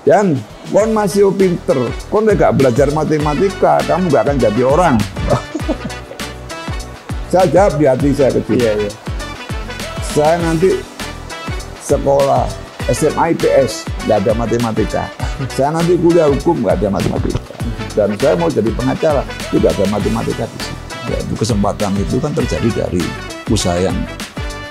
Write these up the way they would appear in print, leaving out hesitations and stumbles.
Yan, kon masih pinter, kon gak belajar matematika, kamu gak akan jadi orang. Saya jawab di hati saya kecil. Iya. Saya nanti sekolah SMA IPS, nggak ada matematika. Saya nanti kuliah hukum, nggak ada matematika. Dan saya mau jadi pengacara, tidak ada matematika di situ. Ya, itu kesempatan itu kan terjadi dari usaha yang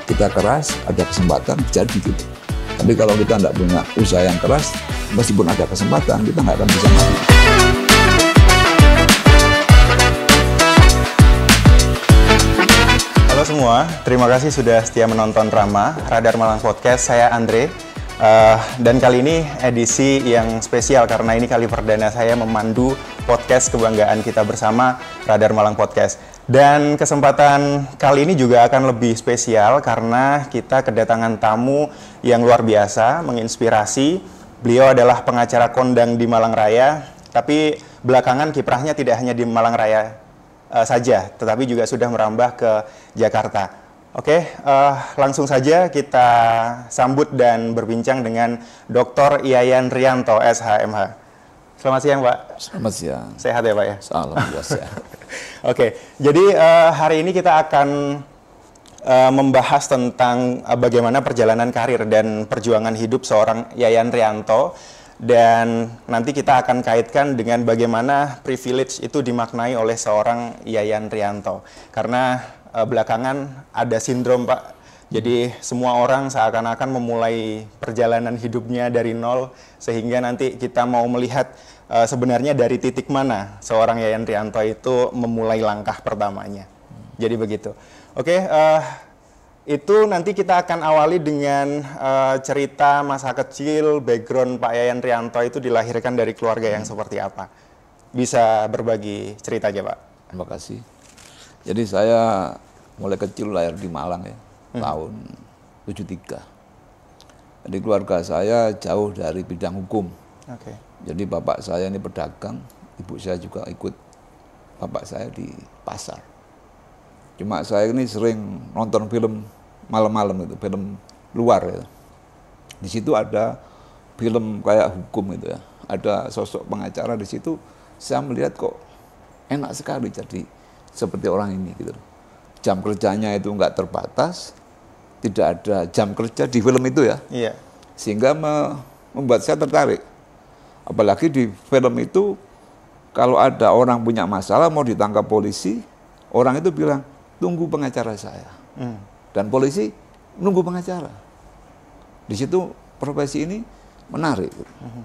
kita keras, ada kesempatan jadi gitu. Tapi kalau kita nggak punya usaha yang keras, meskipun ada kesempatan, kita nggak akan bisa maju. Halo semua, terima kasih sudah setia menonton Rama, Radar Malang Podcast. Saya Andre. Dan kali ini edisi yang spesial karena ini kali perdana saya memandu podcast kebanggaan kita bersama, Radar Malang Podcast. Dan kesempatan kali ini juga akan lebih spesial karena kita kedatangan tamu yang luar biasa, menginspirasi. Beliau adalah pengacara kondang di Malang Raya, tapi belakangan kiprahnya tidak hanya di Malang Raya saja, tetapi juga sudah merambah ke Jakarta. Oke, langsung saja kita sambut dan berbincang dengan Dr. Yayan Rianto, SHMH. Selamat siang, Pak. Selamat siang. Sehat ya, Pak ya? Alhamdulillah sehat. Oke, jadi hari ini kita akan membahas tentang bagaimana perjalanan karir dan perjuangan hidup seorang Yayan Rianto. Dan nanti kita akan kaitkan dengan bagaimana privilege itu dimaknai oleh seorang Yayan Rianto. Karena belakangan ada sindrom, Pak. Jadi semua orang seakan-akan memulai perjalanan hidupnya dari nol, sehingga nanti kita mau melihat sebenarnya dari titik mana seorang Yayan Rianto itu memulai langkah pertamanya. Jadi begitu. Oke, itu nanti kita akan awali dengan cerita masa kecil, background Pak Yayan Rianto itu dilahirkan dari keluarga yang seperti apa. Bisa berbagi cerita aja, Pak. Terima kasih. Jadi saya mulai kecil lahir di Malang ya, tahun 73. Jadi keluarga saya jauh dari bidang hukum. Oke. Jadi bapak saya ini pedagang, ibu saya juga ikut bapak saya di pasar. Cuma saya ini sering nonton film malam-malam itu, film luar ya. Di situ ada film kayak hukum itu ya, ada sosok pengacara di situ. Saya melihat kok enak sekali jadi seperti orang ini gitu. Jam kerjanya itu nggak terbatas, tidak ada jam kerja di film itu ya. Iya. Sehingga membuat saya tertarik. Apalagi di film itu kalau ada orang punya masalah mau ditangkap polisi, orang itu bilang tunggu pengacara saya. Dan polisi nunggu pengacara. Di situ profesi ini menarik.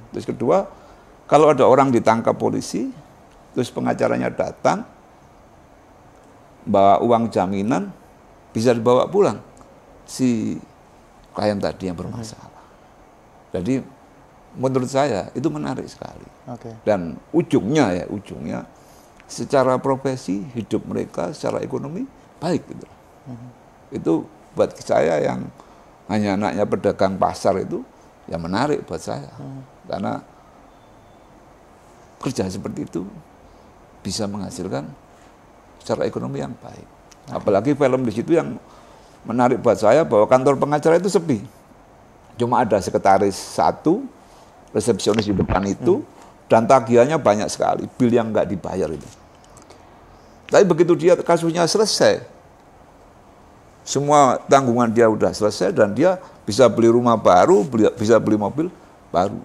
Terus kedua, kalau ada orang ditangkap polisi, terus pengacaranya datang, bawa uang jaminan, bisa dibawa pulang si klien tadi yang bermasalah. Jadi menurut saya itu menarik sekali. Dan ujungnya secara profesi hidup mereka, secara ekonomi baik gitu. Itu buat saya yang hanya anaknya pedagang pasar itu ya menarik buat saya. Karena kerja seperti itu bisa menghasilkan secara ekonomi yang baik. Apalagi film di situ yang menarik buat saya bahwa kantor pengacara itu sepi. Cuma ada sekretaris satu, resepsionis di depan itu, dan tagihannya banyak sekali, bil yang nggak dibayar itu. Tapi begitu dia kasusnya selesai, semua tanggungan dia udah selesai dan dia bisa beli rumah baru, bisa beli mobil baru.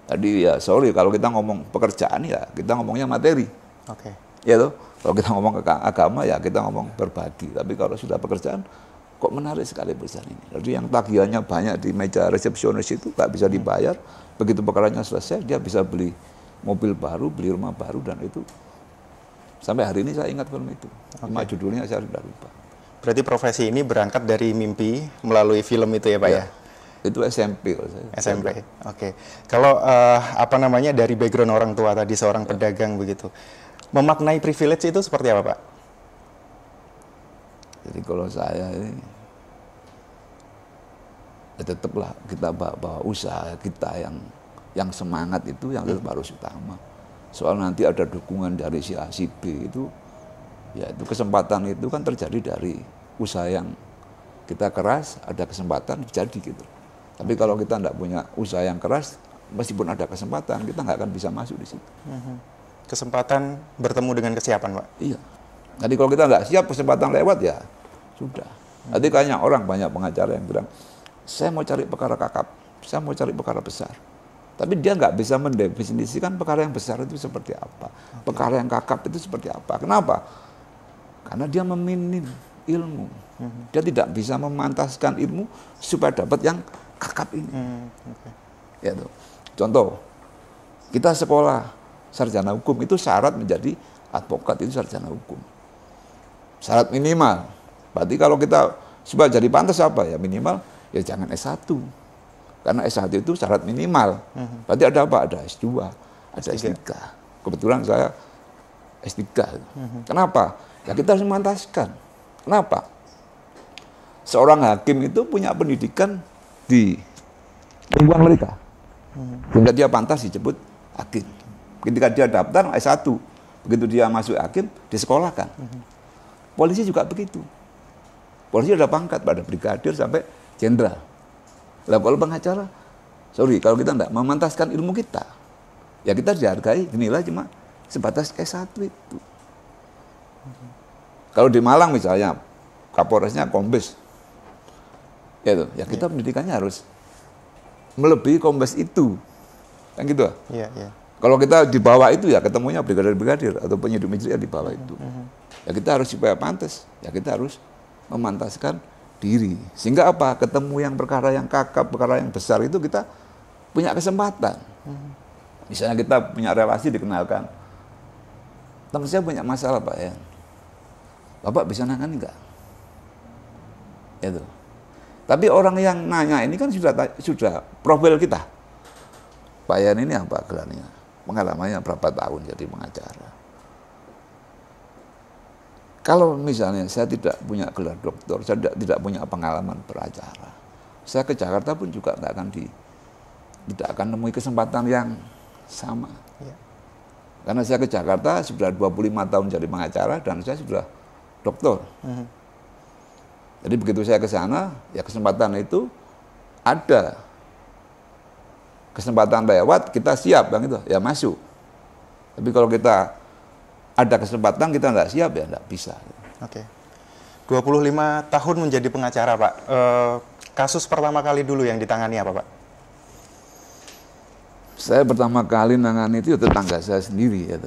Tadi ya sorry kalau kita ngomong pekerjaan ya kita ngomongnya materi. Ya toh, kalau kita ngomong ke agama ya kita ngomong berbagi. Tapi kalau sudah pekerjaan, kok menarik sekali perusahaan ini. Jadi yang tagihannya banyak di meja resepsionis itu nggak bisa dibayar. Begitu pekerjaannya selesai, dia bisa beli mobil baru, beli rumah baru, dan itu sampai hari ini saya ingat film itu. Cuma judulnya saya sudah lupa. Berarti profesi ini berangkat dari mimpi melalui film itu ya, Pak ya? Itu SMP kalau saya. SMP, oke. Kalau dari background orang tua tadi seorang pedagang begitu, memaknai privilege itu seperti apa, Pak? Jadi kalau saya ini, ya tetaplah kita bawa usaha kita yang semangat itu yang harus utama. Soal nanti ada dukungan dari si A, si B itu, ya itu kesempatan itu kan terjadi dari usaha yang kita keras, ada kesempatan jadi gitu. Tapi kalau kita tidak punya usaha yang keras, meskipun ada kesempatan, kita nggak akan bisa masuk di situ. Kesempatan bertemu dengan kesiapan, Pak? Iya. Jadi kalau kita nggak siap, kesempatan lewat ya sudah. Nanti kayaknya orang banyak pengacara yang bilang, saya mau cari perkara kakap, saya mau cari perkara besar. Tapi dia nggak bisa mendefinisikan perkara yang besar itu seperti apa. Perkara yang kakap itu seperti apa. Kenapa? Karena dia meminim ilmu. Dia tidak bisa memantaskan ilmu supaya dapat yang kakap ini. Ya, tuh. Contoh, kita sekolah sarjana hukum itu syarat menjadi advokat itu sarjana hukum. Syarat minimal. Berarti kalau kita supaya jadi pantas apa ya minimal ya jangan S1. Karena S1 itu syarat minimal. Berarti ada apa? Ada S2, ada S3. Kebetulan saya S3. Kenapa? Ya kita harus memantaskan. Kenapa? Seorang hakim itu punya pendidikan di lingkungan mereka. Sehingga dia pantas disebut hakim. Ketika dia daftar S1, begitu dia masuk hakim, disekolahkan. Polisi juga begitu. Polisi ada pangkat pada brigadir sampai jenderal. Lah kalau pengacara, sorry, kalau kita tidak memantaskan ilmu kita, ya kita dihargai, dinilai cuma sebatas S1 itu. Kalau di Malang misalnya, Kapolresnya kombes, ya kita pendidikannya harus melebihi kombes itu, kan gitu. Kalau kita di bawah itu ya ketemunya brigadir-brigadir atau penyidik di bawah itu. Ya kita harus supaya pantas, ya kita harus memantaskan diri. Sehingga apa? Ketemu yang perkara yang kakap, perkara yang besar itu kita punya kesempatan. Misalnya kita punya relasi dikenalkan. Teman saya punya masalah Pak ya. Bapak bisa nangani enggak? Itu. Tapi orang yang nanya ini kan sudah profil kita. Pak Yan ini apa gelarnya? Pengalamannya berapa tahun jadi pengacara. Kalau misalnya saya tidak punya gelar doktor, saya tidak punya pengalaman beracara, saya ke Jakarta pun juga tidak akan nemui kesempatan yang sama. Karena saya ke Jakarta sudah 25 tahun jadi pengacara dan saya sudah doktor. Jadi begitu saya ke sana, ya kesempatan itu ada. Kesempatan lewat, kita siap, Bang, itu ya masuk. Tapi kalau kita ada kesempatan kita nggak siap ya nggak bisa. Oke. 25 tahun menjadi pengacara, Pak. Kasus pertama kali dulu yang ditangani apa, Pak? Saya pertama kali nangani itu tetangga saya sendiri ya,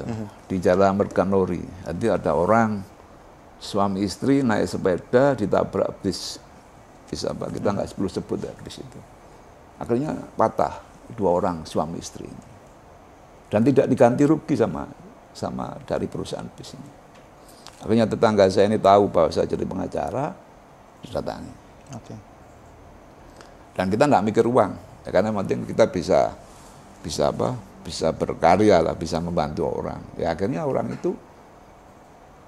di Jalan Merganori. Jadi ada orang suami istri naik sepeda ditabrak bis apa kita nggak perlu sebut ya bis itu. Akhirnya patah 2 orang suami istri ini. Dan tidak diganti rugi sama dari perusahaan bis ini. Akhirnya tetangga saya ini tahu bahwa saya jadi pengacara, didatangi. Dan kita nggak mikir uang, ya, karena penting kita bisa berkarya lah, bisa membantu orang. Ya akhirnya orang itu,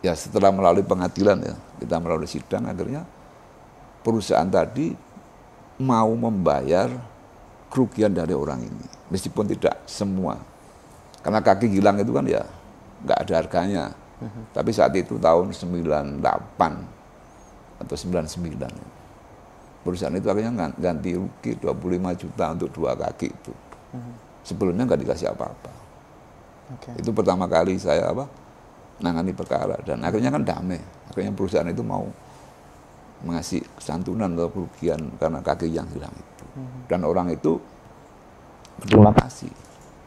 ya setelah melalui pengadilan ya, kita melalui sidang, akhirnya perusahaan tadi mau membayar kerugian dari orang ini, meskipun tidak semua. Karena kaki gilang itu kan ya nggak ada harganya. Tapi saat itu tahun 98 atau 99. Perusahaan itu akhirnya ganti rugi 25 juta untuk 2 kaki itu. Sebelumnya nggak dikasih apa-apa. Itu pertama kali saya nangani perkara. Dan akhirnya kan damai. Akhirnya perusahaan itu mau mengasih santunan atau kerugian karena kaki yang hilang itu. Dan orang itu berterima kasih.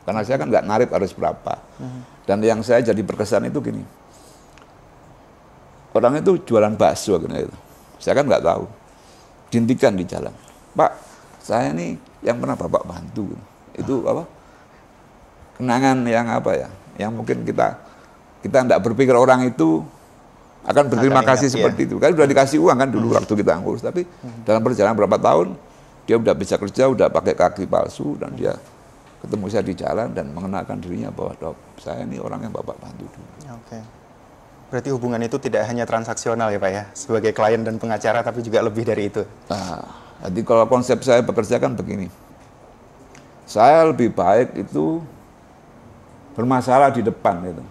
Karena saya kan nggak narik harus berapa. Dan yang saya jadi berkesan itu gini. Orang itu jualan bakso gitu. Saya kan nggak tahu. Dihentikan di jalan. Pak, saya ini yang pernah Bapak bantu. Itu kenangan yang yang mungkin kita nggak berpikir orang itu akan berterima kasih seperti itu. Kan udah dikasih uang kan dulu waktu kita ngurus. Tapi dalam perjalanan berapa tahun, dia udah bisa kerja, udah pakai kaki palsu, dan dia ketemu saya di jalan dan mengenalkan dirinya bahwa Dok, saya ini orang yang Bapak bantu dulu. Berarti hubungan itu tidak hanya transaksional ya Pak ya, sebagai klien dan pengacara, tapi juga lebih dari itu. Jadi kalau konsep saya bekerja kan begini, saya lebih baik itu bermasalah di depan gitu.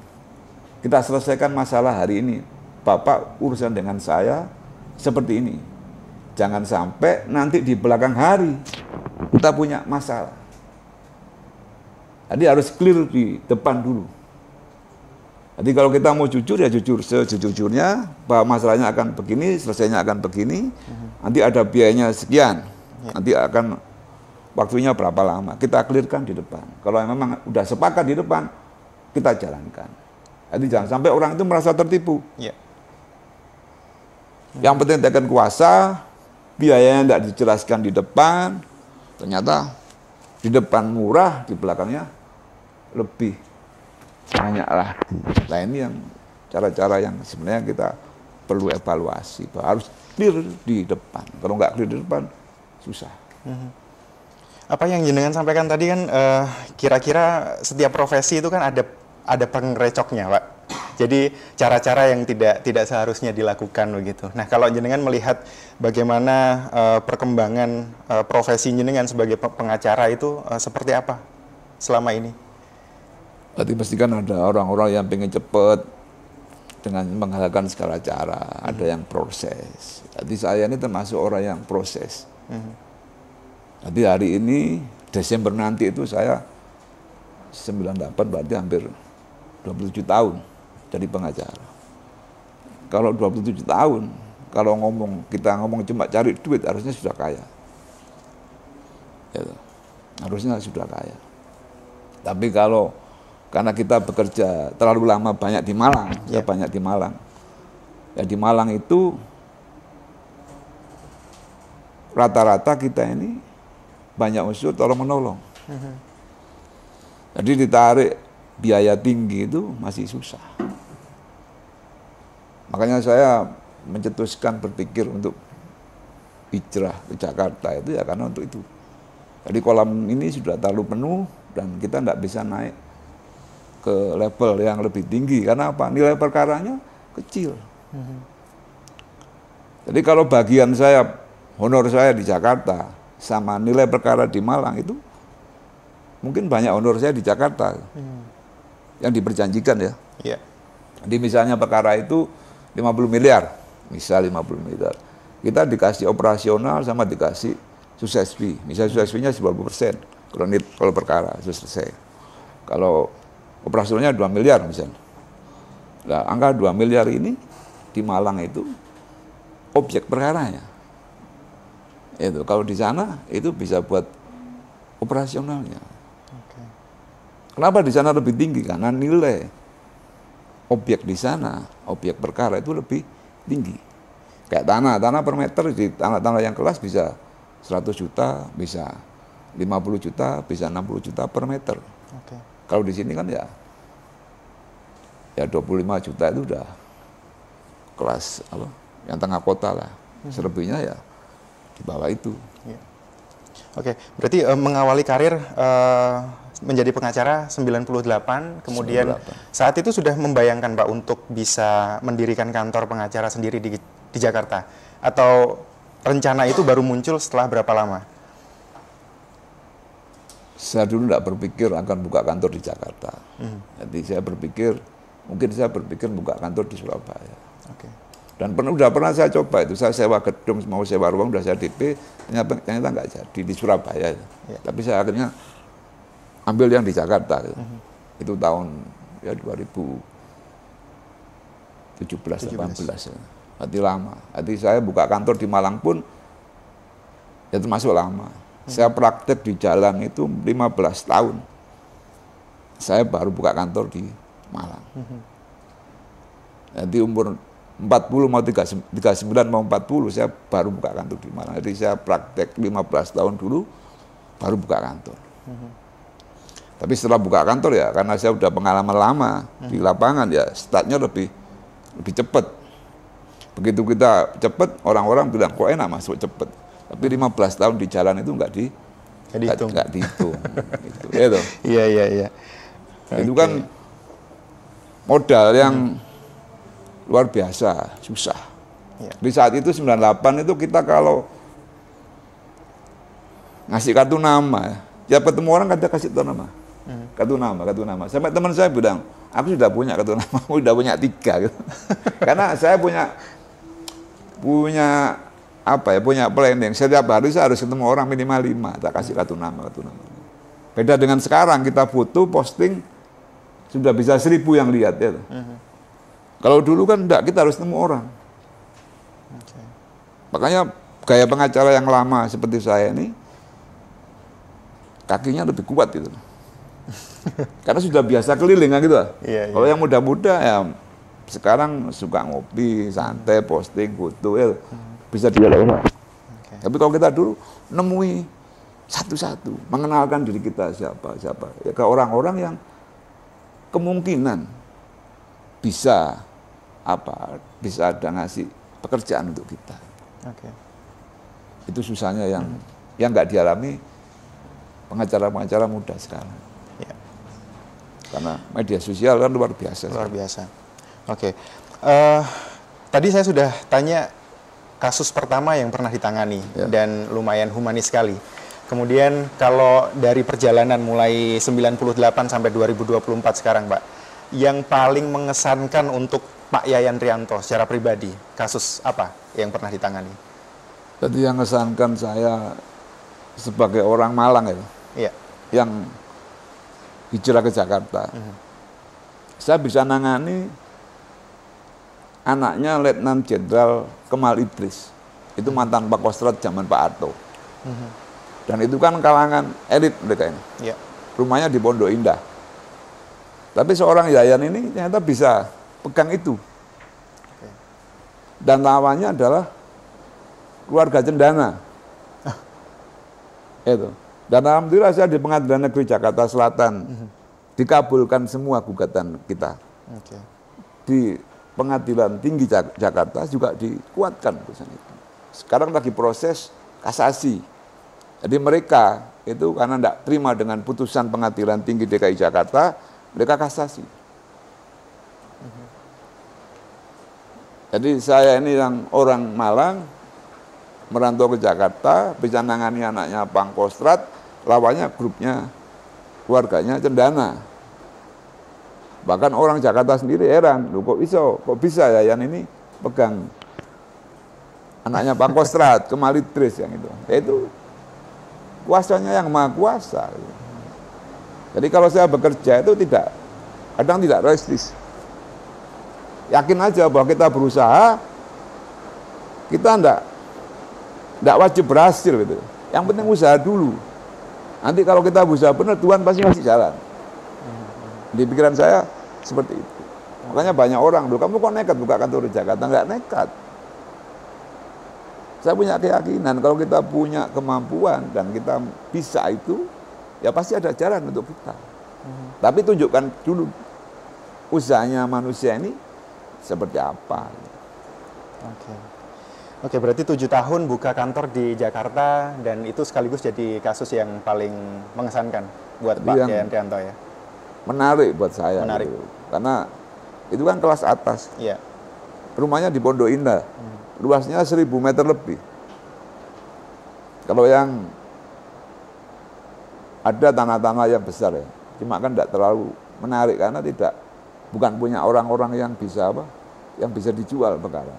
Kita selesaikan masalah hari ini, Bapak urusan dengan saya seperti ini. Jangan sampai nanti di belakang hari kita punya masalah. Jadi harus clear di depan dulu. Jadi kalau kita mau jujur ya jujur sejujurnya bahwa masalahnya akan begini, selesainya akan begini, nanti ada biayanya sekian, nanti akan waktunya berapa lama, kita clearkan di depan. Kalau memang udah sepakat di depan, kita jalankan. Jadi jangan sampai orang itu merasa tertipu. Yang penting tekan kuasa, biayanya tidak dijelaskan di depan, ternyata di depan murah, di belakangnya lebih banyak lagi. Nah ini yang cara-cara yang sebenarnya kita perlu evaluasi, bahwa harus clear di depan. Kalau nggak clear di depan, susah. Apa yang jenengan sampaikan tadi kan kira-kira setiap profesi itu kan ada pengrecoknya, Pak. Jadi cara-cara yang tidak seharusnya dilakukan begitu. Nah, kalau jenengan melihat bagaimana perkembangan profesi jenengan sebagai pengacara itu seperti apa selama ini? Berarti pasti kan ada orang-orang yang pengen cepat dengan menghalalkan segala cara. Ada yang proses. Jadi saya ini termasuk orang yang proses. Jadi hari ini, Desember nanti itu saya 98 berarti hampir 27 tahun jadi pengacara. Kalau 27 tahun, kalau kita ngomong cuma cari duit, harusnya sudah kaya. Gitu. Harusnya sudah kaya. Tapi karena kita bekerja terlalu lama banyak di Malang, saya banyak di Malang. Ya di Malang itu rata-rata kita ini banyak unsur tolong-menolong. Jadi ditarik biaya tinggi itu masih susah. Makanya saya mencetuskan berpikir untuk hijrah ke Jakarta itu ya karena untuk itu. Jadi kolam ini sudah terlalu penuh dan kita tidak bisa naik ke level yang lebih tinggi. Karena apa? Nilai perkaranya kecil. Jadi kalau bagian saya, honor saya di Jakarta, sama nilai perkara di Malang itu mungkin banyak honor saya di Jakarta yang diperjanjikan ya. Jadi misalnya perkara itu 50 miliar, misal 50 miliar. Kita dikasih operasional sama dikasih sukses fee. Misal sukses fee-nya 90%, kalau perkara itu selesai. Kalau operasionalnya 2 miliar misalnya. Nah, angka 2 miliar ini di Malang itu objek perkaranya. Itu kalau di sana itu bisa buat operasionalnya. Kenapa di sana lebih tinggi? Karena nilai objek di sana, objek perkara itu lebih tinggi. Kayak tanah per meter di tanah-tanah yang kelas bisa 100 juta, bisa 50 juta, bisa 60 juta per meter. Kalau di sini kan ya 25 juta itu udah kelas apa? Yang tengah kota lah. Selebihnya ya di bawah itu. Berarti mengawali karir menjadi pengacara 98, kemudian 98. Saat itu sudah membayangkan Pak untuk bisa mendirikan kantor pengacara sendiri di Jakarta? Atau rencana itu baru muncul setelah berapa lama? Saya dulu tidak berpikir akan buka kantor di Jakarta. Jadi saya berpikir buka kantor di Surabaya. Dan udah pernah saya coba itu, saya sewa gedung, mau sewa ruang, udah saya DP, ternyata nggak jadi di Surabaya. Tapi saya akhirnya ambil yang di Jakarta. Itu tahun 2017-18 ya. Berarti lama. Jadi saya buka kantor di Malang pun ya termasuk lama. Saya praktek di jalan itu 15 tahun. Saya baru buka kantor di Malang. Jadi umur 40 mau 39 mau 40 saya baru buka kantor di Malang. Jadi saya praktek 15 tahun dulu baru buka kantor. Tapi setelah buka kantor ya karena saya udah pengalaman lama di lapangan ya startnya lebih cepat. Begitu kita cepat orang-orang bilang kok enak masuk cepat. Tapi 15 tahun di jalan itu nggak dihitung. Gitu. Iya. Itu kan modal yang luar biasa, susah. Di saat itu 98 itu kita kalau ngasih kartu nama, ya ketemu orang kita kasih kartu nama. Sampai teman saya bilang, aku sudah punya kartu nama, aku sudah punya 3 gitu. Karena saya punya planning. Setiap hari saya harus ketemu orang minimal 5, tak kasih kartu nama. Beda dengan sekarang, kita foto, posting, sudah bisa 1000 yang lihat. Ya. Kalau dulu kan enggak, kita harus nemu orang. Makanya gaya pengacara yang lama seperti saya ini, kakinya lebih kuat gitu. Karena sudah biasa keliling gitu. Kalau yang muda-muda ya sekarang suka ngopi, santai, posting, foto, ya, bisa dilakukan. Tapi kalau kita dulu nemui satu-satu, mengenalkan diri kita siapa, ya ke orang-orang yang kemungkinan bisa ada ngasih pekerjaan untuk kita. Itu susahnya yang nggak dialami pengacara-pengacara muda sekarang. Karena media sosial kan luar biasa. Luar biasa. Tadi saya sudah tanya kasus pertama yang pernah ditangani dan lumayan humanis sekali. Kemudian kalau dari perjalanan mulai 98 sampai 2024 sekarang, Pak, yang paling mengesankan untuk Pak Yayan Rianto secara pribadi, kasus apa yang pernah ditangani? Tadi yang mengesankan saya sebagai orang Malang yang hijrah ke Jakarta. Saya bisa nangani anaknya Letnan Jenderal Kemal Idris. Itu mantan Pak Kostrat zaman Pak Harto. Dan itu kan kalangan elit mereka ini. Rumahnya di Pondok Indah. Tapi seorang Yayan ini ternyata bisa pegang itu. Dan lawannya adalah keluarga Cendana. Itu. Dan alhamdulillah saya di Pengadilan Negeri Jakarta Selatan dikabulkan semua gugatan kita. Di Pengadilan Tinggi Jakarta juga dikuatkan putusan itu. Sekarang lagi proses kasasi. Jadi mereka itu karena tidak terima dengan putusan Pengadilan Tinggi DKI Jakarta, mereka kasasi. Jadi saya ini yang orang Malang, merantau ke Jakarta, bisa nangani anaknya Pangkostrat, lawannya grupnya, keluarganya Cendana. Bahkan orang Jakarta sendiri heran, loh kok bisa Yayan ini pegang anaknya Pangkostrat, Kemal Idris yang itu. Yaitu kuasanya yang maha kuasa. Jadi kalau saya bekerja itu kadang tidak realistis. Yakin aja bahwa kita berusaha, kita enggak wajib berhasil gitu. Yang penting usaha dulu. Nanti kalau kita berusaha benar, Tuhan pasti ngasih jalan. Di pikiran saya seperti itu. Makanya banyak orang, loh kamu kok nekat buka kantor di Jakarta? Enggak nekat. Saya punya keyakinan kalau kita punya kemampuan dan kita bisa itu, ya pasti ada jalan untuk kita. Tapi tunjukkan dulu usahanya manusia ini seperti apa. Oke, berarti 7 tahun buka kantor di Jakarta dan itu sekaligus jadi kasus yang paling mengesankan buat Pak Yayan Rianto ya? Menarik buat saya. Menarik. Gitu. Karena itu kan kelas atas. Rumahnya di Pondok Indah. Luasnya 1000 meter lebih. Kalau yang ada tanah-tanah yang besar ya, cuma kan tidak terlalu menarik karena bukan punya orang-orang yang bisa yang bisa dijual perkara.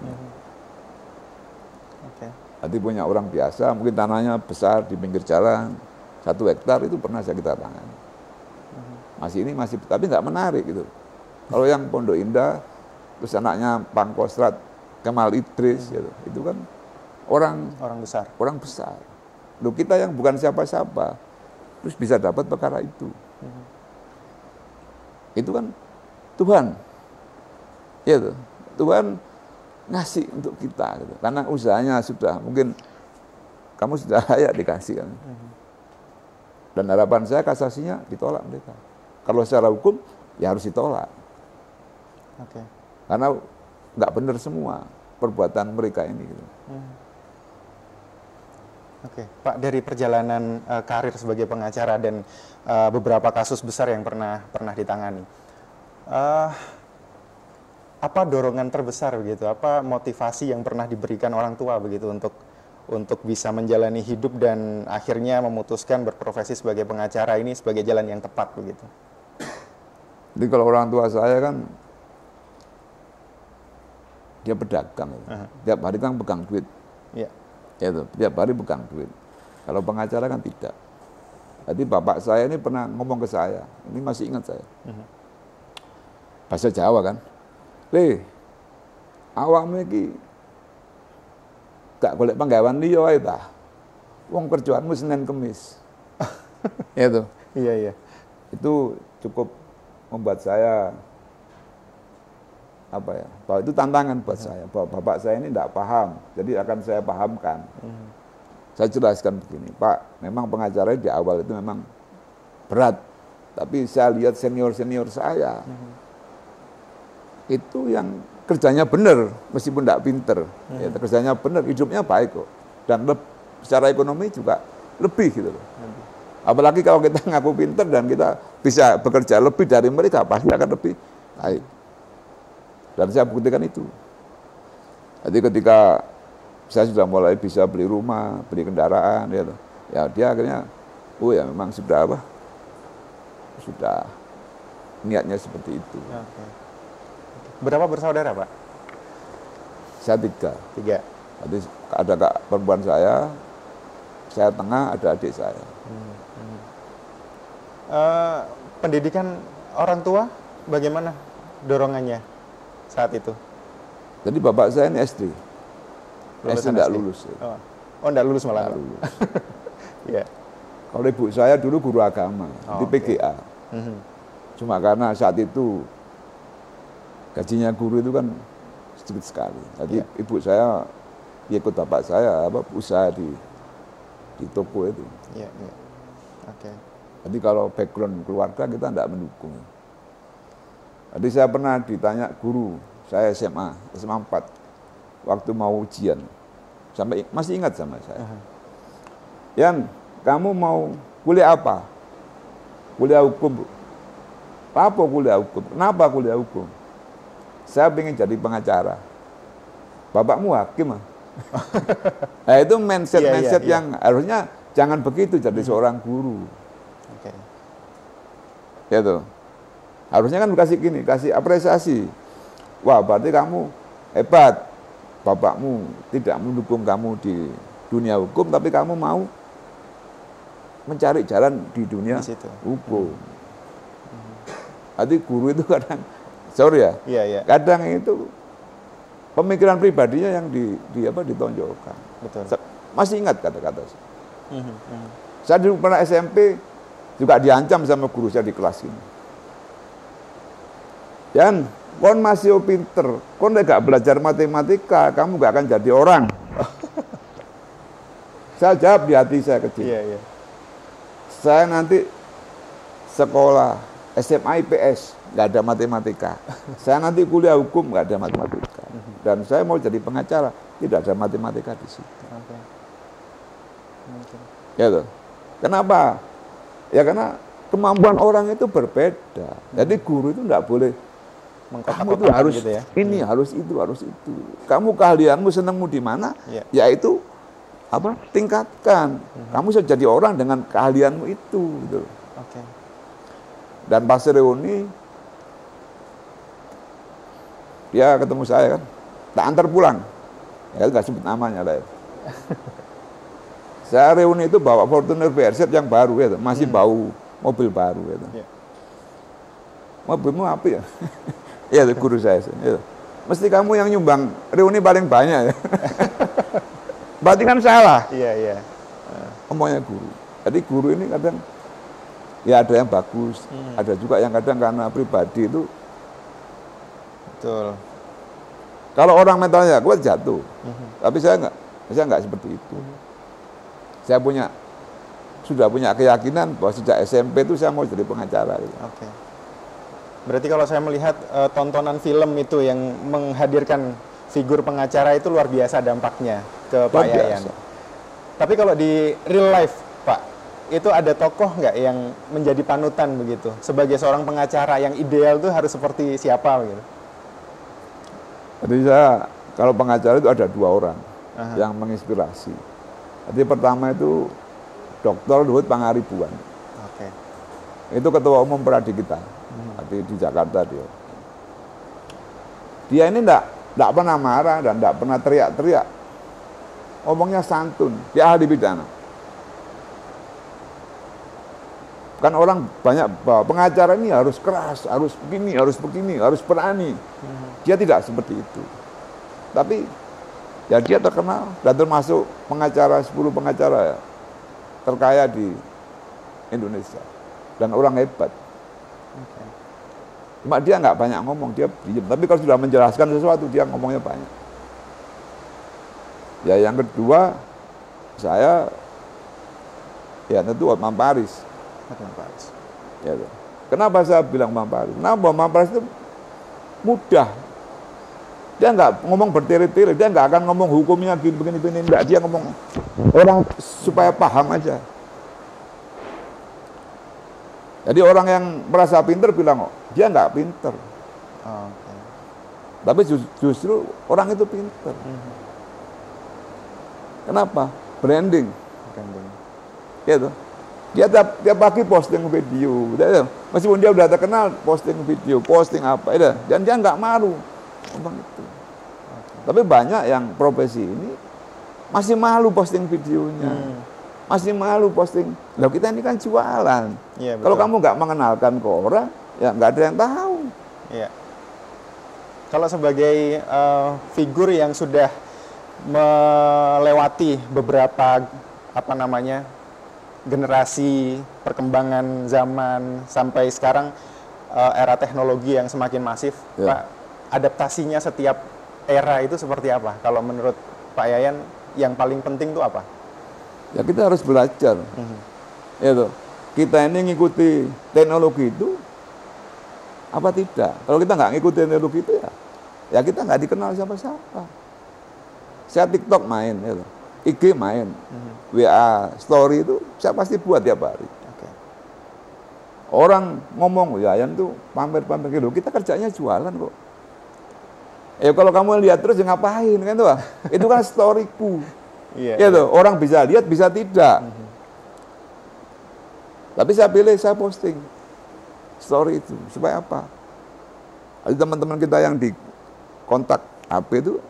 Nanti punya orang biasa, mungkin tanahnya besar di pinggir jalan, 1 hektar itu pernah kita tangani. Masih, tapi nggak menarik gitu. Kalau yang Pondok Indah, terus anaknya Pangkostrat, Kemal Idris, gitu, itu kan orang besar. Loh kita yang bukan siapa-siapa, terus bisa dapat perkara itu. Itu kan Tuhan, ya Tuhan ngasih untuk kita, gitu. Karena usahanya sudah mungkin kamu sudah layak dikasih kan. Dan harapan saya kasasinya ditolak mereka. Kalau secara hukum ya harus ditolak. Karena nggak benar semua perbuatan mereka ini. Gitu. Pak, dari perjalanan karir sebagai pengacara dan beberapa kasus besar yang pernah ditangani, apa dorongan terbesar begitu? Apa motivasi yang pernah diberikan orang tua begitu untuk bisa menjalani hidup dan akhirnya memutuskan berprofesi sebagai pengacara ini sebagai jalan yang tepat begitu? Jadi kalau orang tua saya kan dia pedagang, tiap hari kan pegang duit, tiap hari pegang duit. Kalau pengacara kan tidak. Jadi bapak saya ini pernah ngomong ke saya, ini masih ingat saya. Bahasa Jawa kan. Le, awakmu iki gak golek panggawean liya wae ta. Wong kerjaanmu Senin Kemis. Itu. Iya. Itu cukup membuat saya bahwa itu tantangan buat saya, bahwa bapak saya ini tidak paham, jadi akan saya pahamkan. Saya jelaskan begini, Pak, memang pengacara di awal itu memang berat, tapi saya lihat senior-senior saya, itu yang kerjanya benar, meskipun tidak pinter, ya, kerjanya benar, hidupnya baik kok, dan secara ekonomi juga lebih gitu loh. Apalagi kalau kita ngaku pinter dan kita bisa bekerja lebih dari mereka, pasti akan lebih baik. Dan saya buktikan itu. Jadi ketika saya sudah mulai bisa beli rumah, beli kendaraan, ya dia akhirnya, oh ya memang sudah niatnya seperti itu. Oke. Berapa bersaudara, Pak? Saya 3. 3. Jadi ada kak perempuan saya tengah, ada adik saya. Pendidikan orang tua bagaimana dorongannya saat itu? Jadi bapak saya ini SD. SD tidak lulus. Oh, tidak lulus malah. Tidak lulus. Ya. Kalau ibu saya dulu guru agama di PGA. Cuma karena saat itu gajinya guru itu kan sedikit sekali. Jadi ibu saya ikut bapak saya usaha di toko itu. Iya. Oke. Jadi kalau background keluarga kita tidak mendukung. Jadi saya pernah ditanya guru, saya SMA 4, waktu mau ujian, sampai masih ingat sama saya. Yan, kamu mau kuliah apa? Kuliah hukum. Apa kuliah hukum? Kenapa kuliah hukum? Saya ingin jadi pengacara. Bapakmu hakim ah. Nah itu mindset yang harusnya jangan begitu jadi seorang guru. Ya tuh. Harusnya kan kasih apresiasi. Wah, berarti kamu hebat. Bapakmu tidak mendukung kamu di dunia hukum, tapi kamu mau mencari jalan di dunia hukum. Jadi guru itu kadang, kadang itu pemikiran pribadinya yang ditonjolkan. Betul. Masih ingat kata-kata saya. Saya dulu pernah SMP juga diancam sama guru saya di kelas ini. Yan, kon masih pinter, kon gak belajar matematika, kamu gak akan jadi orang. Saya jawab di hati saya kecil. Saya nanti sekolah SMA IPS, gak ada matematika. Saya nanti kuliah hukum, gak ada matematika. Dan saya mau jadi pengacara, tidak ada matematika di situ. Ya tuh. Kenapa? Ya karena kemampuan orang itu berbeda. Jadi guru itu tidak boleh kamu itu harus gitu ya? Ini harus itu. Kamu keahlianmu senangmu di mana? Yaitu tingkatkan. Kamu bisa jadi orang dengan keahlianmu itu gitu. Dan pas reuni dia ketemu saya kan, tak antar pulang. Ya nggak sebut namanya lah. Saya reuni itu bawa Fortuner VRZ yang baru ya, masih bau mobil baru ya. Mobilmu apa ya? Ya guru saya. Ya. Mesti kamu yang nyumbang reuni paling banyak ya. Berarti kan salah. Iya. Omongnya guru. Jadi guru ini kadang ya ada yang bagus, ada juga yang kadang karena pribadi itu. Betul. Kalau orang mentalnya kuat jatuh. Tapi saya enggak seperti itu. Saya sudah punya keyakinan bahwa sejak SMP itu saya mau jadi pengacara. Oke. Berarti kalau saya melihat tontonan film itu yang menghadirkan figur pengacara itu luar biasa dampaknya ke Pak Yayan. Tapi kalau di real life, Pak, itu ada tokoh nggak yang menjadi panutan begitu? Sebagai seorang pengacara yang ideal itu harus seperti siapa gitu? Jadi kalau pengacara itu ada 2 orang yang menginspirasi. Jadi pertama itu Dr. Luhut Pangaribuan. Itu ketua umum Peradi kita. Di Jakarta dia. Dia ini enggak pernah marah dan enggak pernah teriak-teriak. Omongnya santun, dia ahli pidana. Kan orang banyak pengacara ini harus keras, harus begini, harus berani. Dia tidak seperti itu. Tapi ya dia terkenal dan termasuk pengacara 10 pengacara ya, terkaya di Indonesia dan orang hebat. Cuma dia nggak banyak ngomong, dia diam. Tapi kalau sudah menjelaskan sesuatu dia ngomongnya banyak. Ya yang kedua saya ya tentu Hotman Paris. Ya, kenapa saya bilang Hotman Paris? Kenapa Hotman Paris itu mudah. Dia nggak ngomong bertele-tele, dia nggak akan ngomong hukumnya begini-begini, enggak. Dia ngomong orang supaya paham aja. Jadi orang yang merasa pinter bilang, oh, dia nggak pinter. Oh, okay. Tapi justru orang itu pinter. Kenapa? Branding. Gitu. Dia tiap pagi posting video, meskipun dia udah terkenal, posting video, posting apa, dan dia nggak malu, ngomong itu. Tapi banyak yang profesi ini masih malu posting videonya, masih malu posting. Loh kita ini kan jualan. Ya, kalau kamu nggak mengenalkan ke orang, ya nggak ada yang tahu. Ya. Kalau sebagai figur yang sudah melewati beberapa generasi perkembangan zaman sampai sekarang era teknologi yang semakin masif, ya. Pak, adaptasinya setiap era itu seperti apa? Kalau menurut Pak Yayan yang paling penting itu apa? Ya kita harus belajar. Itu kita ini ngikuti teknologi itu apa tidak? Kalau kita nggak ngikuti teknologi itu ya kita nggak dikenal siapa-siapa. Saya TikTok main, IG main, WA story itu saya pasti buat tiap hari. Okay. Orang ngomong, Yayan tuh pamer-pamer gitu, kita kerjanya jualan kok. Kalau kamu lihat terus ya ngapain kan tuh? Itu kan storyku. Orang bisa lihat, bisa tidak. Tapi saya pilih, saya posting story itu supaya apa? Ada teman-teman kita yang di kontak HP itu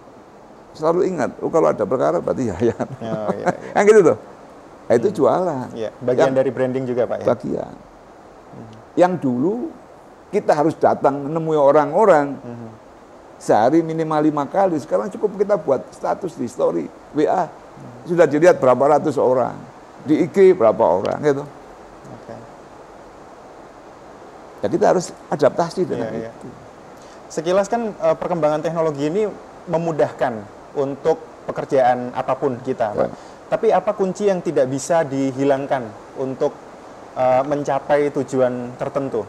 selalu ingat, kalau ada perkara berarti Yayan. Yang gitu tuh. Nah, itu jualan. Bagian dari branding juga, Pak ya. Bagian. Yang dulu kita harus datang nemui orang-orang. Sehari minimal 5 kali. Sekarang cukup kita buat status di story WA. Sudah dilihat berapa ratus orang. Di IG berapa orang gitu. Ya kita harus adaptasi dengan itu. Sekilas kan perkembangan teknologi ini memudahkan untuk pekerjaan apapun kita, Pak. Tapi apa kunci yang tidak bisa dihilangkan untuk mencapai tujuan tertentu?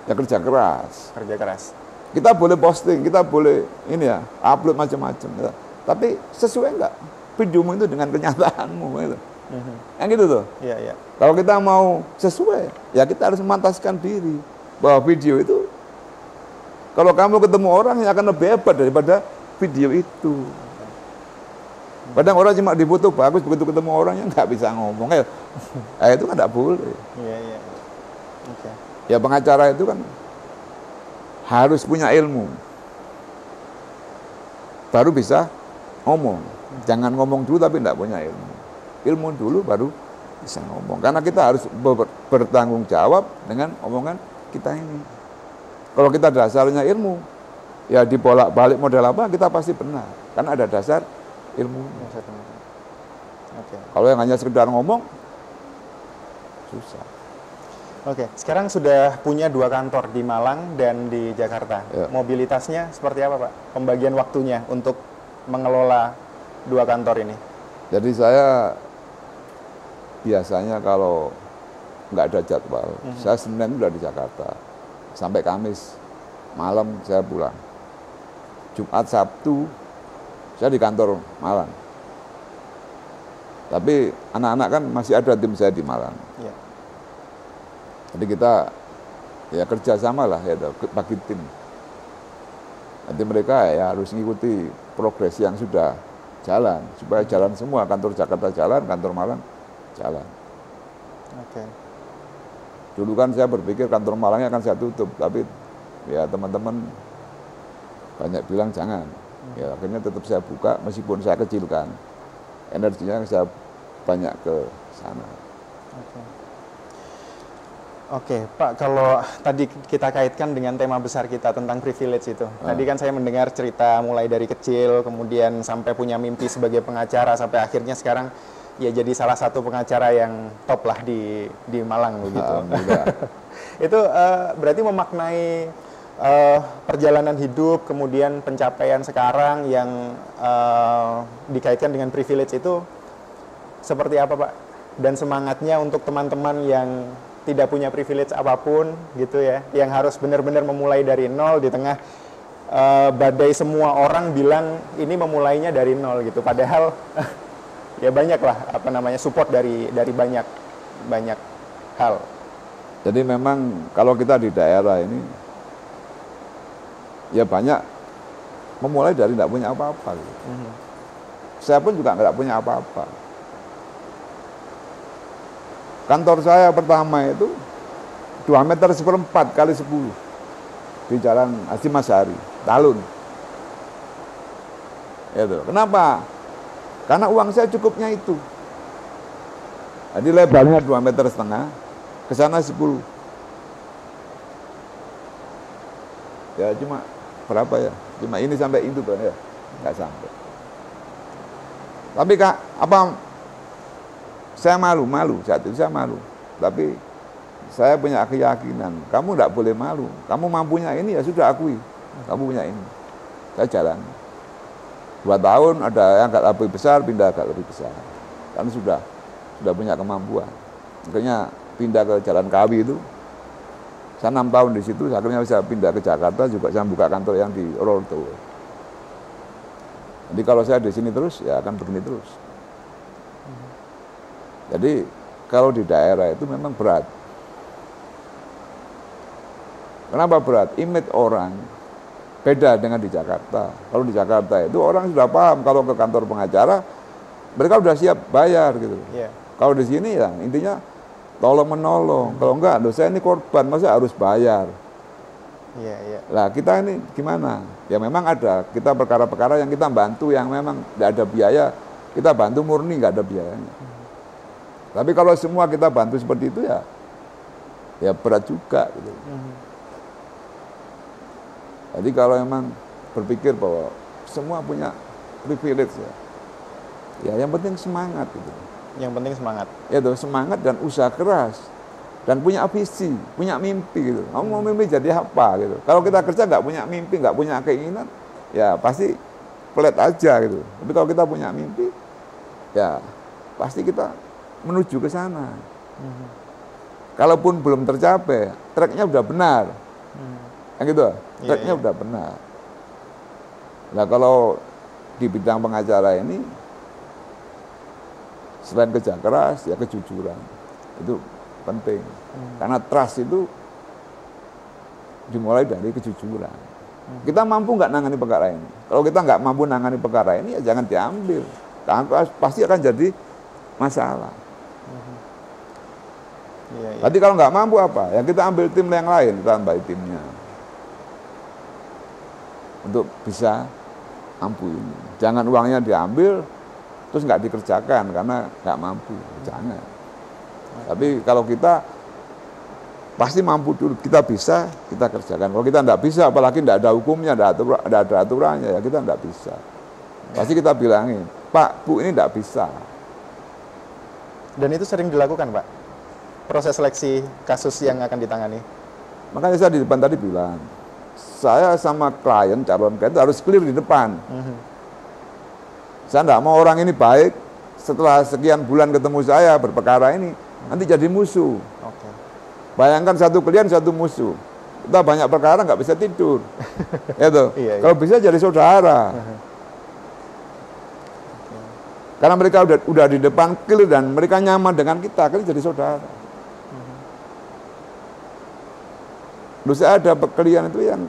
Ya kerja keras. Kerja keras. Kita boleh posting, kita boleh upload macam-macam. Ya. Tapi sesuai nggak videomu itu dengan kenyataanmu? Gitu. Yang gitu tuh. Kalau kita mau sesuai, ya kita harus memantaskan diri bahwa video itu, kalau kamu ketemu orang yang akan lebih hebat daripada video itu. Kadang orang cuma difoto bagus, begitu ketemu orangnya nggak bisa ngomong. Itu kan nggak boleh. Ya pengacara itu kan harus punya ilmu, baru bisa ngomong. Jangan ngomong dulu tapi nggak punya ilmu. Ilmu dulu baru bisa ngomong. Karena kita harus bertanggung jawab dengan omongan kita ini. Kalau kita dasarnya ilmu, ya dibolak-balik model apa kita pasti benar. Karena ada dasar ilmu. Kalau yang hanya sekedar ngomong, susah. Sekarang sudah punya 2 kantor di Malang dan di Jakarta. Mobilitasnya seperti apa, Pak? Pembagian waktunya untuk mengelola 2 kantor ini? Jadi saya biasanya kalau nggak ada jadwal, saya Senin udah di Jakarta, sampai Kamis malam saya pulang. Jumat, Sabtu saya di kantor Malang. Tapi anak-anak kan masih ada tim saya di Malang. Jadi kita ya kerjasama lah bagi tim. Nanti mereka ya harus mengikuti progres yang sudah jalan supaya jalan semua, kantor Jakarta jalan, kantor Malang jalan. Dulu kan saya berpikir kantor Malangnya akan saya tutup, tapi ya teman-teman banyak bilang jangan. Ya akhirnya tetap saya buka meskipun saya kecilkan. Energinya saya banyak ke sana. Oke, Pak, kalau tadi kita kaitkan dengan tema besar kita tentang privilege itu. Tadi kan saya mendengar cerita mulai dari kecil, kemudian sampai punya mimpi sebagai pengacara, sampai akhirnya sekarang ya jadi salah satu pengacara yang top lah di Malang begitu. Itu berarti memaknai perjalanan hidup, kemudian pencapaian sekarang yang dikaitkan dengan privilege itu seperti apa, Pak? Dan semangatnya untuk teman-teman yang tidak punya privilege apapun gitu ya, yang harus benar-benar memulai dari nol di tengah badai semua orang bilang ini memulainya dari nol gitu. Padahal ya banyak lah apa namanya support dari banyak hal. Jadi memang kalau kita di daerah ini ya banyak memulai dari tidak punya apa-apa gitu. Saya pun juga nggak punya apa-apa. Kantor saya pertama itu 2 meter 1/4 kali 10 di Jalan Haji Masari, Talun. Itu. Kenapa? Karena uang saya cukupnya itu. Jadi lebarnya 2,5 meter, ke sana 10. Ya cuma berapa ya? Cuma ini sampai itu tuh ya, nggak sampai. Tapi Kak, apa? Saya malu, saat itu saya malu. Tapi saya punya keyakinan, kamu tidak boleh malu. Kamu mampunya ini ya sudah akui, kamu punya ini. Saya jalan. 2 tahun ada yang agak lebih besar, pindah agak lebih besar. Kan sudah punya kemampuan. Akhirnya pindah ke Jalan Kawi itu. Saya 6 tahun di situ, akhirnya bisa pindah ke Jakarta, juga saya buka kantor yang di Orto. Jadi kalau saya di sini terus, ya akan begini terus. Jadi kalau di daerah itu memang berat. Kenapa berat? Image orang beda dengan di Jakarta. Kalau di Jakarta itu orang sudah paham kalau ke kantor pengacara mereka sudah siap bayar gitu. Yeah. Kalau di sini ya intinya tolong menolong. Kalau enggak, saya ini korban, masa harus bayar. Lah kita ini gimana? Ya memang ada kita perkara-perkara yang kita bantu yang memang tidak ada biaya, kita bantu murni nggak ada biayanya. Tapi kalau semua kita bantu seperti itu ya berat juga gitu. Jadi kalau memang berpikir bahwa semua punya privilege ya yang penting semangat gitu. Yang penting semangat. Ya tuh semangat dan usaha keras dan punya visi, punya mimpi gitu. Kamu mau mimpi jadi apa gitu. Kalau kita kerja nggak punya mimpi, nggak punya keinginan, ya pasti pelet aja gitu. Tapi kalau kita punya mimpi, ya pasti kita menuju ke sana. Kalaupun belum tercapai, tracknya udah benar. Yang gitu, tracknya udah benar. Nah kalau di bidang pengacara ini, selain kerja keras, ya kejujuran. Itu penting. Karena trust itu dimulai dari kejujuran. Kita mampu nggak nangani perkara ini? Kalau kita nggak mampu nangani perkara ini, ya jangan diambil. Karena pasti akan jadi masalah. Tapi kalau nggak mampu apa? Ya kita ambil tim yang lain, kita ambil timnya untuk bisa mampu ini. Jangan uangnya diambil terus nggak dikerjakan karena nggak mampu, jangan. Tapi kalau kita pasti mampu dulu, kita bisa, kita kerjakan. Kalau kita nggak bisa, apalagi nggak ada hukumnya, nggak ada aturannya, ya kita nggak bisa. Pasti kita bilangin, Pak, Bu ini nggak bisa. Dan itu sering dilakukan, Pak? Proses seleksi kasus yang akan ditangani? Makanya saya di depan tadi bilang, saya sama calon klien itu harus clear di depan. Saya enggak mau orang ini baik, setelah sekian bulan ketemu saya berperkara ini, nanti jadi musuh. Bayangkan satu klien, satu musuh. Kita banyak perkara nggak bisa tidur. Ya tuh. Kalau bisa jadi saudara. Karena mereka udah di depan clear dan mereka nyaman dengan kita, kan jadi saudara. Dulu saya ada klien itu yang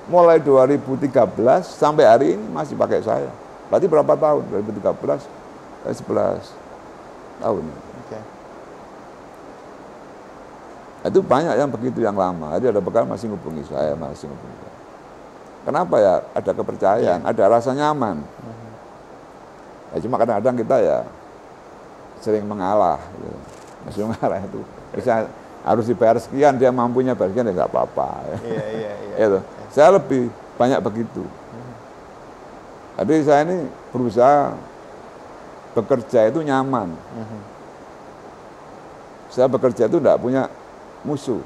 mulai 2013 sampai hari ini masih pakai saya. Berarti berapa tahun? 2013, 11 tahun. Itu banyak yang begitu yang lama. Jadi ada perkara masih ngubungi saya. Kenapa ya? Ada kepercayaan, ada rasa nyaman. Ya, cuma kadang-kadang kita ya sering mengalah. Gitu. Masih mengalah itu. Bisa harus dibayar sekian, dia mampunya bayar sekian, ya nggak apa-apa. Iya. Gitu. Saya lebih banyak begitu. Jadi saya ini berusaha bekerja itu nyaman. Saya bekerja itu enggak punya musuh.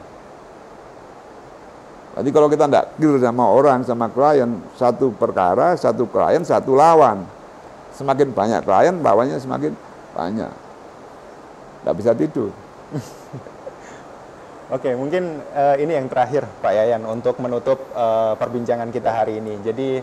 Jadi kalau kita enggak deal sama orang, sama klien, satu perkara, satu klien, satu lawan. Semakin banyak klien, lawannya semakin banyak. Enggak bisa tidur. Oke, mungkin ini yang terakhir Pak Yayan untuk menutup perbincangan kita hari ini. Jadi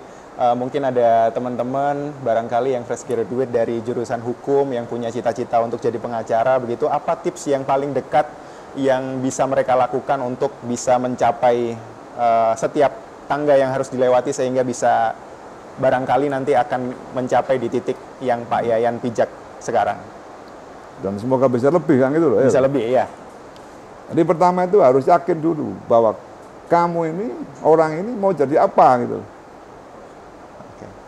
mungkin ada teman-teman barangkali yang fresh graduate dari jurusan hukum yang punya cita-cita untuk jadi pengacara begitu, apa tips yang paling dekat yang bisa mereka lakukan untuk bisa mencapai setiap tangga yang harus dilewati sehingga bisa barangkali nanti akan mencapai di titik yang Pak Yayan pijak sekarang? Dan semoga bisa lebih kan gitu loh. Bisa lebih, ya. Jadi pertama itu harus yakin dulu bahwa kamu ini, orang ini mau jadi apa gitu.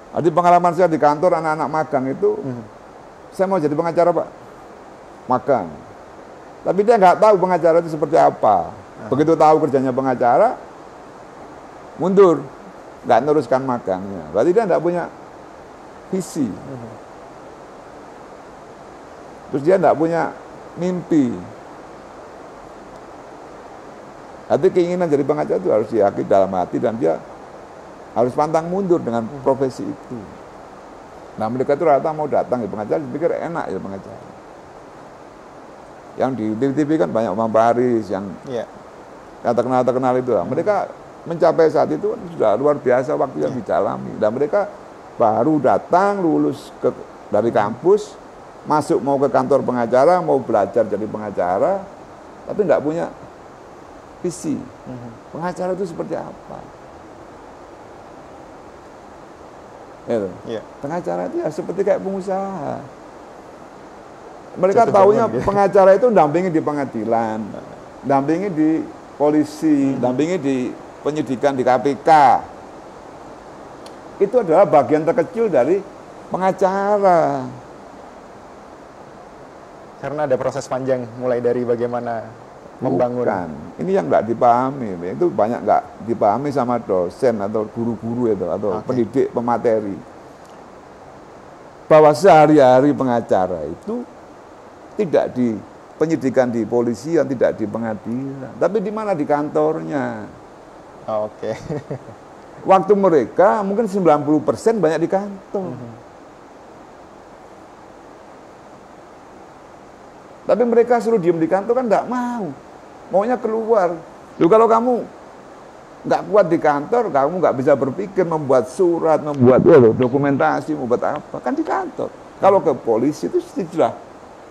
Jadi pengalaman saya di kantor anak-anak magang itu, saya mau jadi pengacara Pak, magang. Tapi dia nggak tahu pengacara itu seperti apa. Begitu tahu kerjanya pengacara, mundur, nggak neruskan magangnya. Berarti dia nggak punya visi. Terus dia nggak punya mimpi. Jadi keinginan jadi pengacara itu harus diyakini dalam hati dan dia harus pantang mundur dengan profesi itu. Nah mereka itu rata mau datang ya pengacara, dipikir enak ya pengacara. Yang di TV kan banyak Om Paris yang terkenal itu lah. Mereka mencapai saat itu sudah luar biasa waktu yang dijalani. Dan mereka baru datang lulus dari kampus, masuk mau ke kantor pengacara, mau belajar jadi pengacara, tapi nggak punya visi. Pengacara itu seperti apa? Pengacara itu ya seperti kayak pengusaha. Mereka taunya pengacara itu dampingi di pengadilan, dampingi di polisi, dampingi di penyidikan di KPK. Itu adalah bagian terkecil dari pengacara. Karena ada proses panjang mulai dari bagaimana membangun. Bukan. Ini yang nggak dipahami. Itu banyak nggak dipahami sama dosen atau guru-guru itu atau pendidik pemateri. Bahwa sehari-hari pengacara itu tidak di penyidikan di polisi, tidak di pengadilan, tapi di mana di kantornya. Waktu mereka mungkin 90% banyak di kantor. Tapi mereka suruh diem di kantor kan nggak mau. Maunya keluar. Loh, kalau kamu nggak kuat di kantor, kamu nggak bisa berpikir membuat surat, membuat dokumentasi, membuat apa, kan di kantor. Kalau ke polisi itu sudah,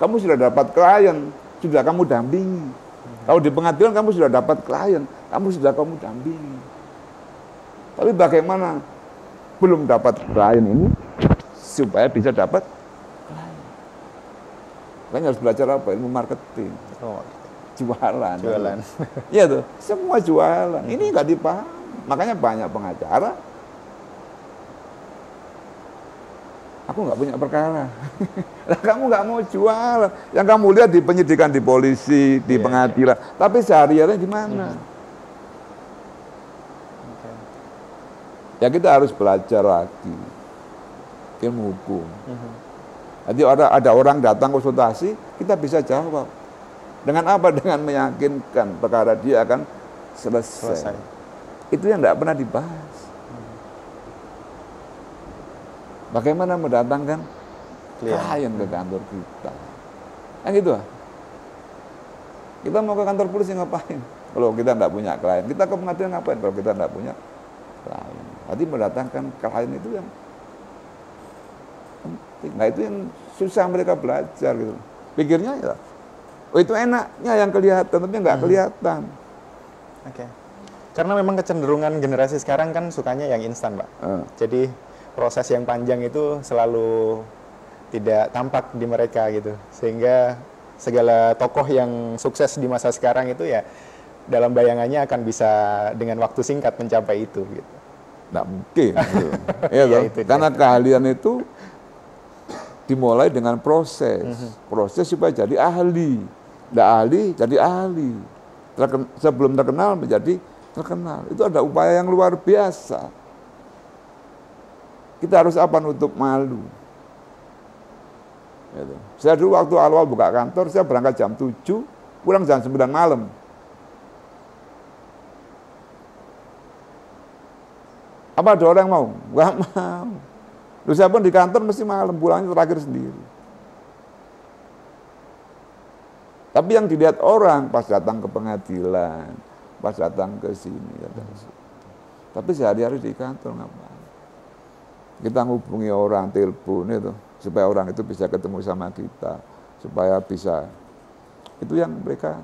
kamu sudah dapat klien, sudah kamu dampingi. Kalau di pengadilan kamu sudah dapat klien, kamu dampingi. Tapi bagaimana belum dapat klien ini supaya bisa dapat klien? Kan harus belajar apa? Ilmu marketing. Jualan. Iya tuh, semua jualan. Ini nggak dipaham. Makanya banyak pengacara. Aku nggak punya perkara. Kamu nggak mau jualan. Yang kamu lihat di penyidikan di polisi, di pengadilan. Tapi sehari-hari gimana? Ya kita harus belajar lagi ilmu hukum. Jadi ada orang datang konsultasi, kita bisa jawab. Dengan apa? Dengan meyakinkan perkara dia akan selesai. Itu yang tidak pernah dibahas. Bagaimana mendatangkan klien ke kantor kita? Kan gitu lah. Kita mau ke kantor polisi ngapain? Kalau kita tidak punya klien. Kita ke pengadilan ngapain? Kalau kita tidak punya klien. Jadi mendatangkan klien itu yang penting. Nah itu yang susah mereka belajar gitu. Pikirnya ya, oh itu enaknya yang kelihatan, tapi nggak kelihatan. Karena memang kecenderungan generasi sekarang kan sukanya yang instan, Pak. Jadi proses yang panjang itu selalu tidak tampak di mereka gitu. Sehingga segala tokoh yang sukses di masa sekarang itu ya dalam bayangannya akan bisa dengan waktu singkat mencapai itu gitu. Nggak mungkin. Gitu. Ya, karena keahlian itu dimulai dengan proses. Proses supaya jadi ahli. Nggak ahli, jadi ahli. sebelum terkenal menjadi terkenal. Itu ada upaya yang luar biasa. Kita harus apa? Nutup malu. Gitu. Saya dulu waktu awal buka kantor, saya berangkat jam 7, pulang jam 9 malam. Apa ada orang yang mau? Enggak mau. Lalu saya pun di kantor mesti malam, pulangnya terakhir sendiri. Tapi yang dilihat orang pas datang ke pengadilan, pas datang ke sini. Tapi sehari-hari di kantor ngapain? Kita menghubungi orang, telepon itu, supaya orang itu bisa ketemu sama kita, supaya bisa. Itu yang mereka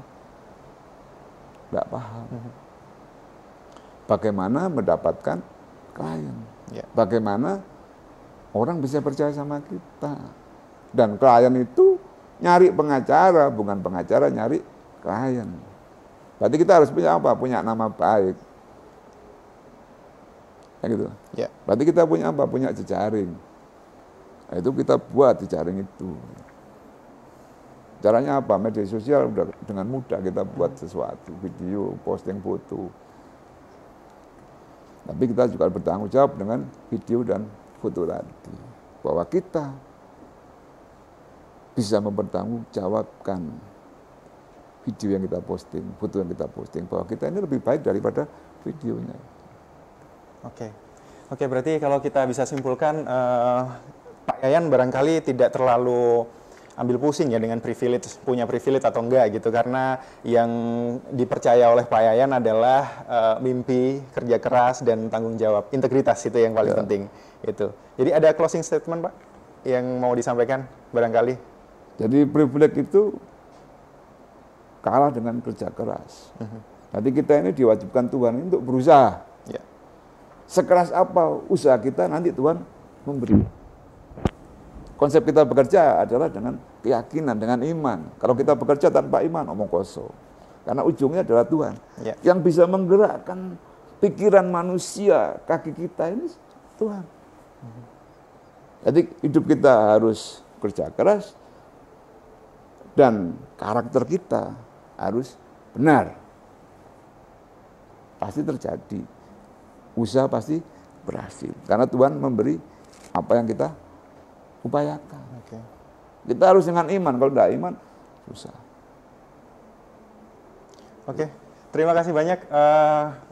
tidak paham. Bagaimana mendapatkan klien? Bagaimana orang bisa percaya sama kita? Dan klien itu nyari pengacara, bukan pengacara nyari klien. Berarti kita harus punya apa? Punya nama baik. Ya gitu. Berarti kita punya apa? Punya jejaring. Nah, itu kita buat jejaring itu. Caranya apa? Media sosial udah dengan mudah kita buat sesuatu, video, posting foto. Tapi kita juga bertanggung jawab dengan video dan foto tadi. Bahwa kita bisa mempertanggungjawabkan video yang kita posting, foto yang kita posting, bahwa kita ini lebih baik daripada videonya. Oke, berarti kalau kita bisa simpulkan, Pak Yayan barangkali tidak terlalu ambil pusing ya dengan privilege, punya privilege atau enggak gitu, karena yang dipercaya oleh Pak Yayan adalah mimpi, kerja keras, dan tanggung jawab, integritas itu yang paling penting. Itu. Jadi ada closing statement Pak yang mau disampaikan barangkali? Jadi privilege itu kalah dengan kerja keras. Nanti kita ini diwajibkan Tuhan untuk berusaha. Sekeras apa usaha kita, nanti Tuhan memberi. Konsep kita bekerja adalah dengan keyakinan, dengan iman. Kalau kita bekerja tanpa iman, omong kosong. Karena ujungnya adalah Tuhan. Yang bisa menggerakkan pikiran manusia, kaki kita ini Tuhan. Jadi hidup kita harus kerja keras, dan karakter kita harus benar. Pasti terjadi. Usaha pasti berhasil. Karena Tuhan memberi apa yang kita upayakan. Kita harus dengan iman. Kalau tidak iman, susah. Terima kasih banyak.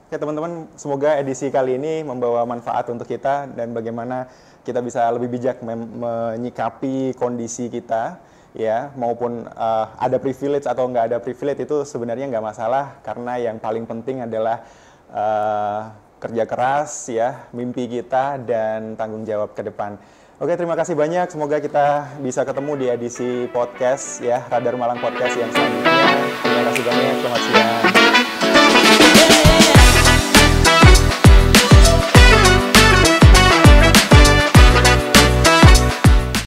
Teman-teman, semoga edisi kali ini membawa manfaat untuk kita dan bagaimana kita bisa lebih bijak menyikapi kondisi kita, ya, maupun ada privilege atau nggak ada privilege itu sebenarnya nggak masalah, karena yang paling penting adalah kerja keras, ya, mimpi kita, dan tanggung jawab ke depan. Terima kasih banyak. Semoga kita bisa ketemu di edisi podcast, ya, Radar Malang Podcast yang selanjutnya. Terima kasih banyak. Selamat siang.